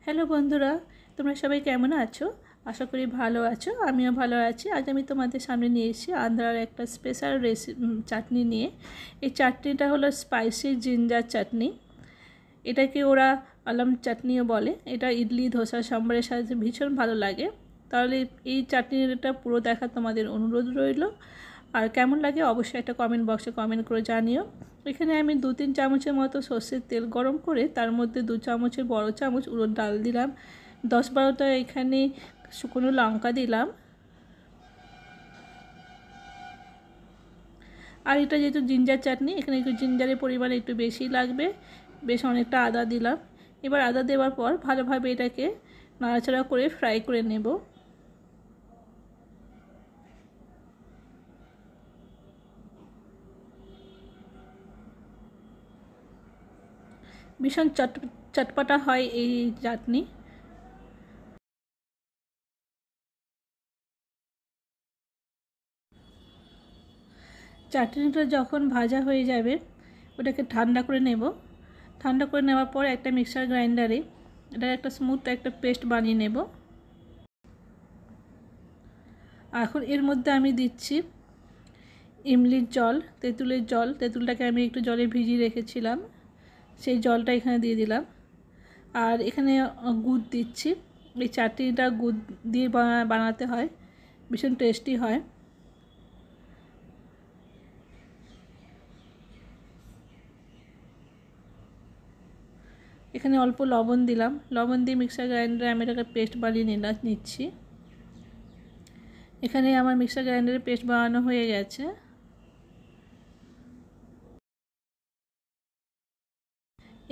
Hello বন্ধুরা, তোমরা সবাই কেমন আছো? আশা করি ভালো আছো। আমিও ভালো আছি। আজ আমি তোমাদের সামনে নিয়ে এসেছি আন্ধ্রার একটা স্পেশাল চাটনি নিয়ে। এই চাটনিটা হলো স্পাইসি জিঞ্জার চাটনি। এটাকে ওরা আলম চাটনিও বলে। এটা ইডলি, ধোসা, সাম্বারের সাথে ভীষণ ভালো লাগে। তাহলে এই চাটনিটা পুরো দেখা তোমাদের অনুরোধ রইল। আর কেমন লাগে অবশ্যই একটা কমেন্ট বক্সে কমেন্ট করে জানিও। এখানে আমি 2-3 চামচের মতো সর্ষের তেল গরম করে তার মধ্যে 2 চামচের বড় চামচ উড়দ ডাল দিলাম, 10-12টা এখানে শুকনো লঙ্কা দিলাম। আর এটা যেহেতু জিঞ্জার চাটনি, এখানে একটু জিঞ্জারের পরিমাণ একটু বেশি লাগবে, বেশ অনেকটা আদা দিলাম। এবার আদা দেওয়ার পর ভালোভাবে এটাকে নাড়াচাড়া করে ফ্রাই করে নেব। ভীষণ চটপটা হয় এই চাটনি। চাটনিটা যখন ভাজা হয়ে যাবে ওটাকে ঠান্ডা করে নেব। ঠান্ডা করে নেওয়ার পর একটা মিক্সার গ্রাইন্ডারে এটার একটা স্মুথ একটা পেস্ট বানিয়ে নেব। এখন এর মধ্যে আমি দিচ্ছি ইমলির জল, তেঁতুলের জল। তেঁতুলটাকে আমি একটু জলে ভিজিয়ে রেখেছিলাম, সেই জলটা এখানে দিয়ে দিলাম। আর এখানে গুড় দিচ্ছি। এই চাটনিটা গুড় দিয়ে বানাতে হয়, ভীষণ টেস্টি হয়। এখানে অল্প লবণ দিলাম। লবণ দিয়ে মিক্সার গ্রাইন্ডারে আমি এটাকে পেস্ট বানিয়ে নিচ্ছি। এখানে আমার মিক্সার গ্রাইন্ডারে পেস্ট বানানো হয়ে গেছে।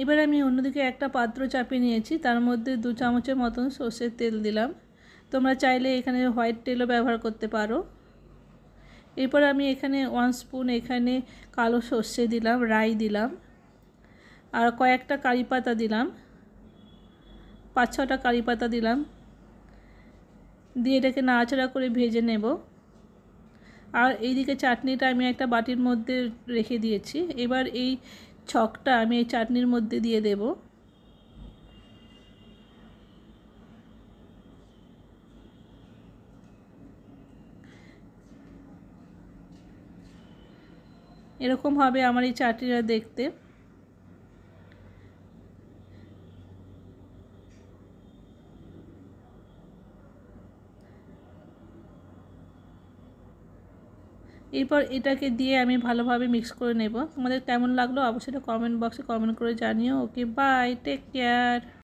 এবার আমি অন্যদিকে একটা পাত্র চাপিয়ে নিয়েছি, তার মধ্যে 2 চামচের মতন সর্ষের তেল দিলাম। তোমরা চাইলে এখানে হোয়াইট তেলও ব্যবহার করতে পারো। এরপর আমি এখানে 1 স্পুন এখানে কালো সর্ষে দিলাম, রাই দিলাম, আর কয়েকটা কারি পাতা দিলাম, 5-6টা কারি পাতা দিলাম। দিয়ে এটাকে নাড়াচাড়া করে ভেজে নেব। আর এইদিকে চাটনিটা আমি একটা বাটির মধ্যে রেখে দিয়েছি। এবার এই ছকটা আমি এই চাটনির মধ্যে দিয়ে দেব। এরকম হবে আমার এই চাটনিটা দেখতে। এরপর এটাকে দিয়ে আমি ভালোভাবে মিক্স করে নেব। তোমাদের কেমন লাগলো অবশ্যই কমেন্ট বক্সে কমেন্ট করে জানিও। ওকে, বাই, টেক কেয়ার।